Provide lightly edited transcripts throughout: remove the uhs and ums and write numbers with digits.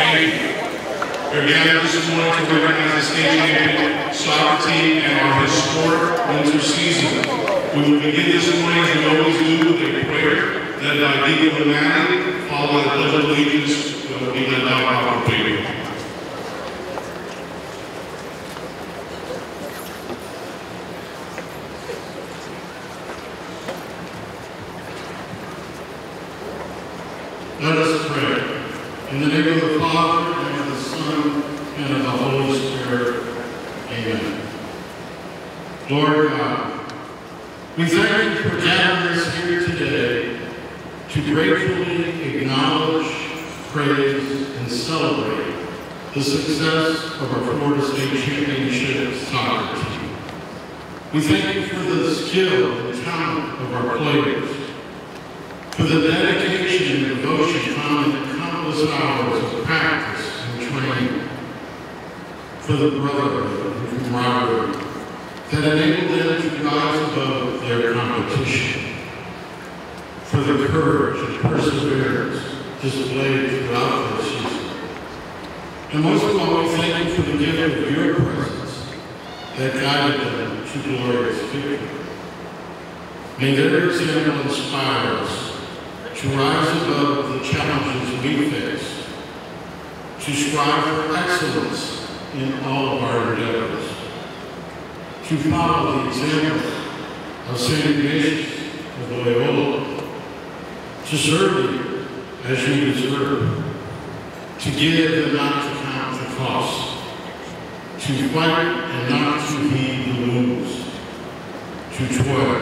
Thank you. We're gathered this morning to recognize the state champion soccer team and our historic winter season. We will begin this morning as we always do with a prayer led by Deacon O'Malley, followed by the Pledge of Allegiance that will be led by Papa Baby. Let us pray. In the name of the Father, and of the Son, and of the Holy Spirit. Amen. Lord God, we thank you for gathering us here today to gratefully acknowledge, praise, and celebrate the success of our Florida State Championship soccer team. We thank you for the skill and talent of our players, for the dedication and devotion found in countless hours of practice and training, for the brotherhood and camaraderie that enabled them to rise above their competition, for the courage and perseverance displayed throughout their season. And most of all, we thank you for the gift of your presence that guided them to glorious victory. May their example inspire us to rise above the challenges we face, to strive for excellence in all of our endeavors, to follow the example of St. Ignatius of Loyola, to serve you as you deserve, to give and not to count the cost, to fight and not to heed the wounds, to toil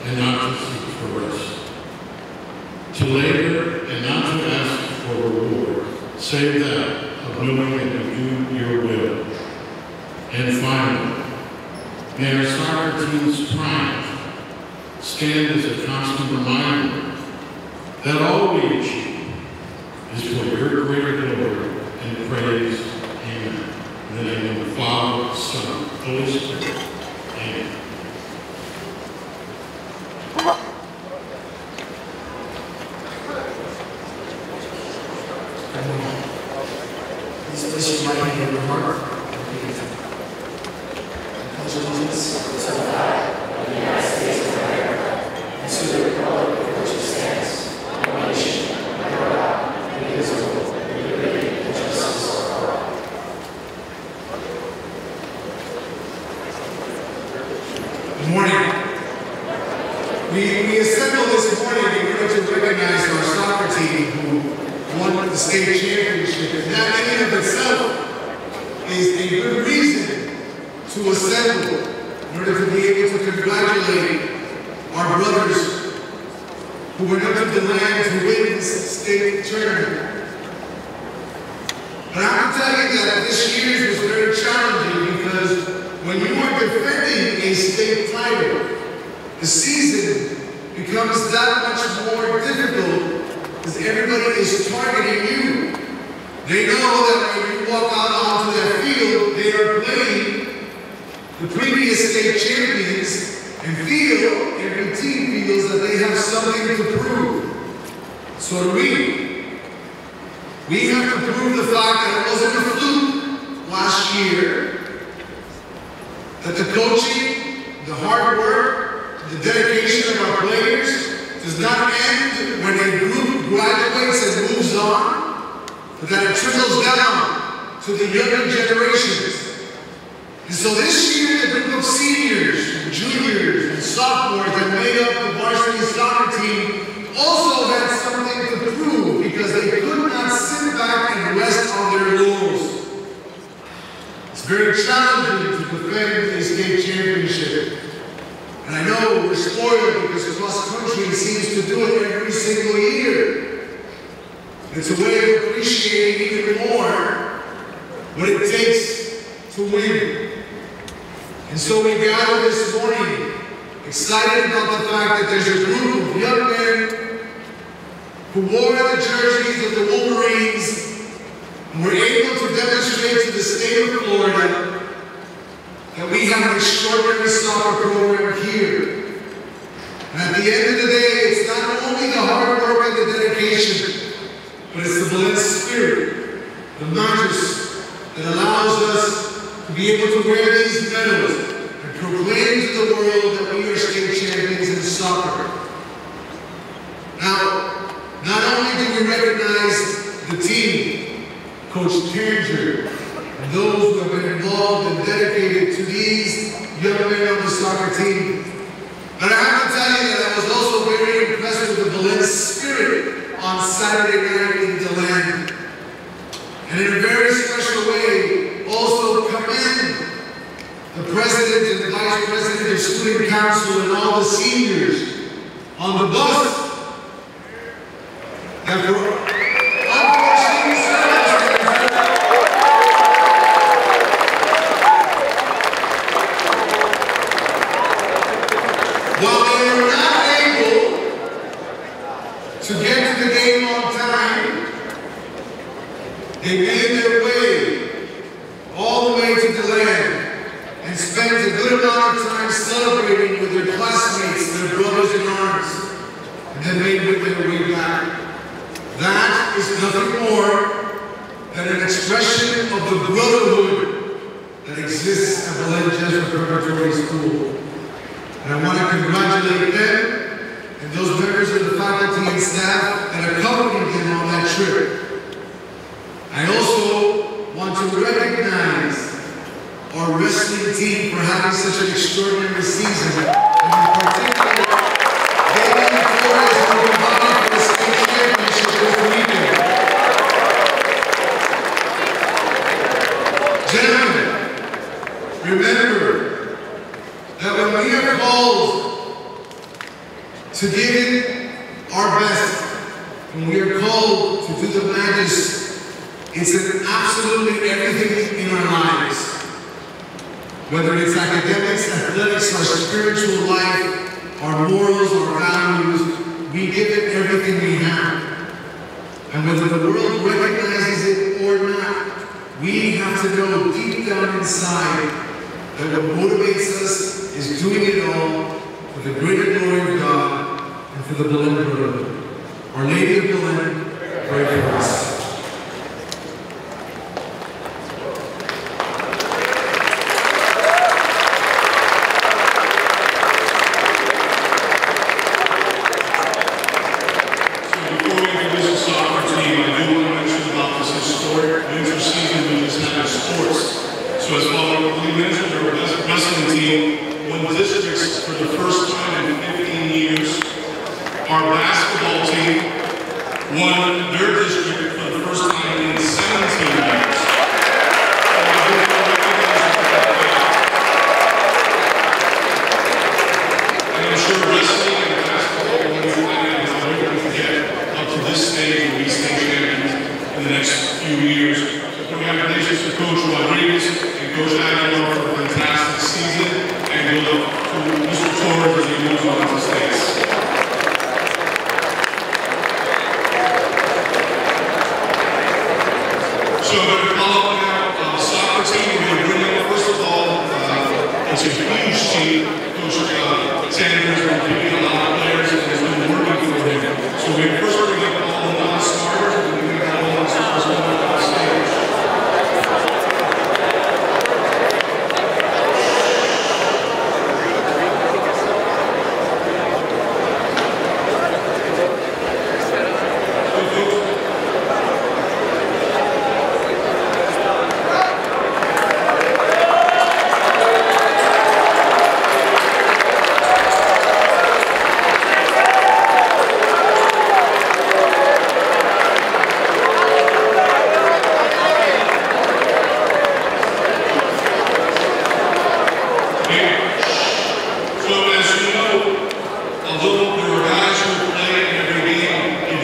and not to seek for rest, to labor and not to ask for reward, save that of knowing that you do your will. And finally, may our soccer team's triumph stand as a constant reminder that all we achieve is for your greater glory and praise. Amen. In the name of the Father, Son, Holy Spirit. Amen. Please place your right hand on your heart and repeat after me. I pledge allegiance to the flag of the United States of America and to the republic for which it stands, one nation, under God, indivisible, with liberty and justice for all. Good morning. We assembled this morning in order to recognize our soccer team who won the state championship. And that in and of itself is a good reason to assemble in order to be able to congratulate our brothers who went up to the land to win this state tournament. But I can tell you that this year's was very challenging because when you are defending a state title, the season becomes that much more difficult because everybody is targeting you. They know that when you walk out onto that field, they are playing the previous state champions and every team feels that they have something to prove. So do we. We have to prove the fact that it wasn't a fluke last year, that the coaching, the hard work, the dedication of our players does not end when a group graduates and moves on, but that it trickles down to the younger generations. And so this year, the group of seniors, and juniors, and sophomores that made up the varsity soccer team also had something to prove because they could not sit back and rest on their laurels. It's very challenging to defend a state championship. And I know we're spoiled because cross-country seems to do it every single year. It's a way of appreciating even more what it takes to win. And so we gather this morning excited about the fact that there's a group of young men who wore the jerseys of the Wolverines and were able to demonstrate to the state of Florida that we have an extraordinary soccer program here. And at the end of the day, it's not only the hard work and the dedication, but it's the Belen spirit the majesty that allows us to be able to wear these medals and proclaim to the world that we are state champions in soccer. Now, not only do we recognize the team, Coach Tanger, and those who have been involved and dedicated to these young men on the soccer team, but I have to tell you that I was also very impressed with the Belen spirit on Saturday night in Belen. And in a very special way, also commend the President and Vice President of Student Council and all the seniors on the bus that for unforeseen circumstances while they were not able to get to the game on time, they made their way all the way to the land and spent a good amount of time celebrating with their classmates, their brothers in arms, and then made their way back. That is nothing more than an expression of the brotherhood that exists at Belen Jesuit Preparatory School. And I want to congratulate them and those members of the faculty and staff that accompanied them on that trip. I also want to recognize our wrestling team for having such an extraordinary season, and in particular, Belen Jesuit who competed for the state championship this weekend. Gentlemen, remember that when we are called to give it our best, when we are called to do the majesty, it's in absolutely everything in our lives. Whether it's academics, athletics, our spiritual life, our morals, our values, we give it everything we have. And whether the world recognizes it or not, we have to know deep down inside that what motivates us is doing it all for the greater glory of God and for the Belen brotherhood. Our Lady of Belen, pray for us. So as we mentioned, our wrestling team won districts for the first time in 15 years. Our basketball team won their district for the first time in 17 years. And I'm sure wrestling and basketball will find how we're going to get up to this stage and be state champions in the next few years. Congratulations to Coach Rodriguez and Coach Aguilar for a fantastic season, and good luck to Mr. Torres as he moves on to states. So I'm going to follow up now the soccer team. We're going to bring in, first of all, it's a huge team. Coach Sanders has been giving a lot of players and has been working for him. So we're first going to get all the non-starters, and we're going to get all the non-starters on the stage.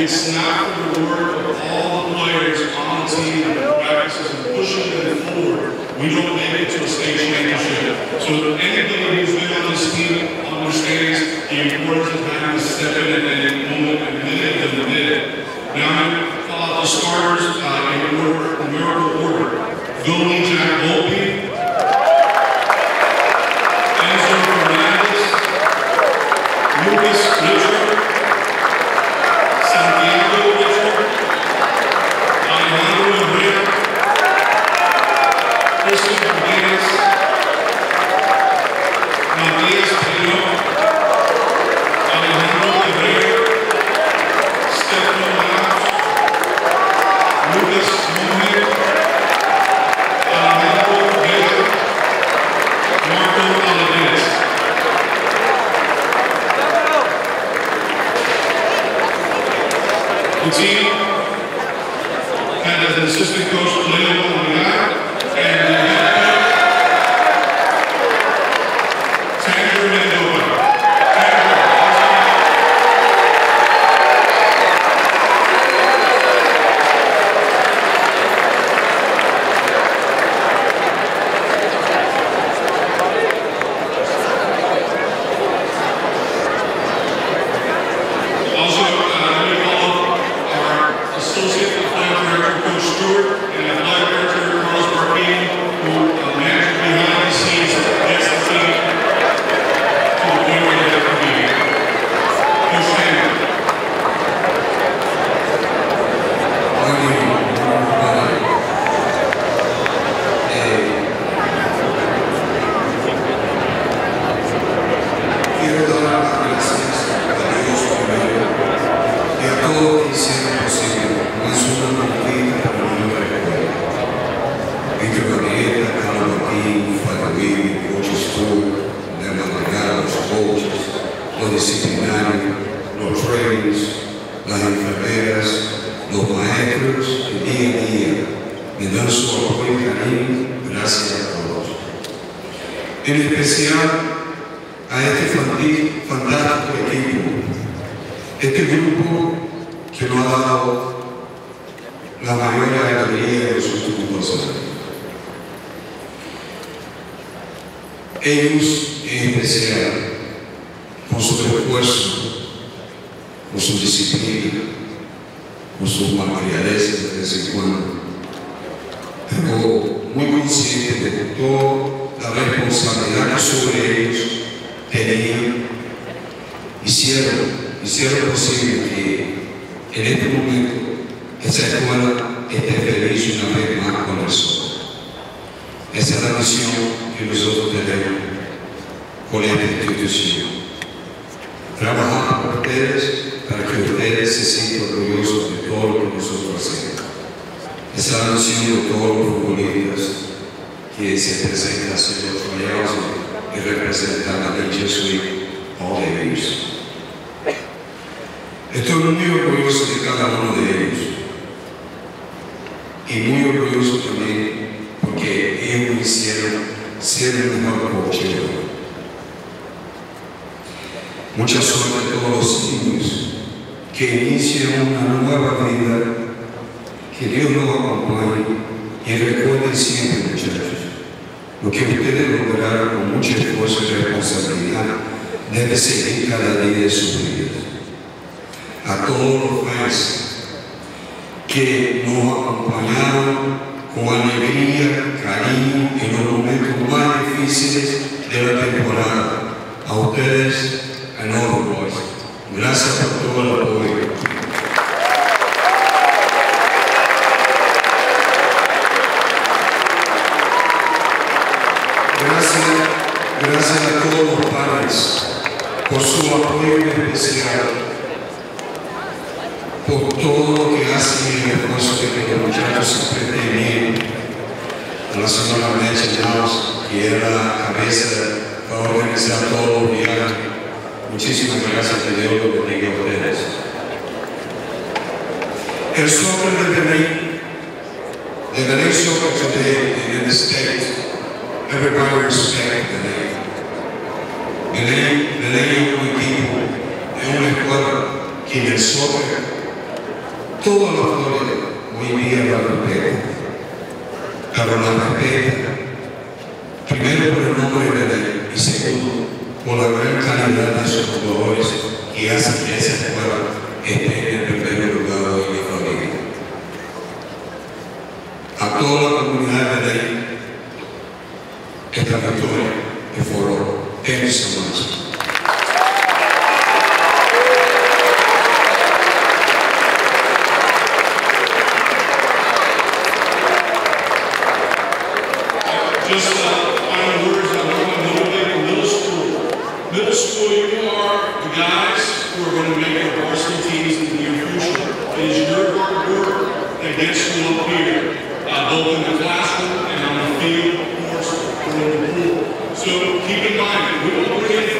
It's not for the work of all the players on the team and the practices and pushing them forward. We don't make it to a state championship. So anybody who's been on this team understands the importance of having to step in at any moment and minute of the minute. Now I'm going to call out the starters in order, numerical order. Belen Jesuit, Enzo Fernandez, Lucas Richard, Santiago Richard, Alejandro Rivera, as an assistant coach, Belen Jesuit, and the head coach, los disciplinarios, los trainers, las enfermeras, los maestros, el día a día, me dan su apoyo y cariño. Gracias a todos. En especial a este fantástico equipo, este grupo que nos ha dado la mayor alegría de los últimos 2 años. Ellos en especial, con su esfuerzo, con su disciplina, con sus materialidades de vez en cuando, pero muy consciente de toda la responsabilidad que sobre ellos tenían, hicieron posible que en este momento esa escuela esté feliz una vez más con nosotros. Esa es la misión que nosotros tenemos con esta institución. Trabajar por ustedes para que ustedes se sientan orgullosos de todo lo que nosotros hacemos. Esa es la misión de todos los futbolistas que se presentan a ser los rayados y representan a Belen Jesuit all the years. Estoy muy orgulloso de cada uno de ellos y muy orgulloso también porque ellos me hicieron ser el mejor coach. Mucha suerte a todos los niños que inician una nueva vida, que Dios los acompañe y recuerden siempre, muchachos, lo que ustedes lograron con mucho esfuerzo y responsabilidad debe seguir cada día de sus vidas. A todos los fans que nos acompañaron con alegría, cariño en los momentos más difíciles de la temporada, a ustedes, gracias por todo el apoyo. Gracias a todos los padres por su apoyo especial, por todo lo que hacen en el esfuerzo de que los muchachos siempre estén bien. A la señora Mecha Llanos, que era la cabeza para organizar todos los viajes. Muchísimas gracias, que Dios los bendiga a ustedes. El soccer de Belen soccer today in the state, everybody respect Belen. Belen es un equipo, es una escuela que en el soccer, toda la Florida hoy día la respeta. Pero la respeta, primero por el nombre de Belen y segundo, por la gran calidad de sus jugadores que hacen que esa escuela esté en el primer lugar hoy en Florida. A toda la comunidad de Belen, esta victoria es for all. Thank you so much. Just final words, I want to motivate the middle school. Middle school, you are the guys who are going to make our varsity teams in the near future. It is your hard work that gets you up here, both in the classroom and on the field, of course, or in the pool. So keep in mind, we don't bring in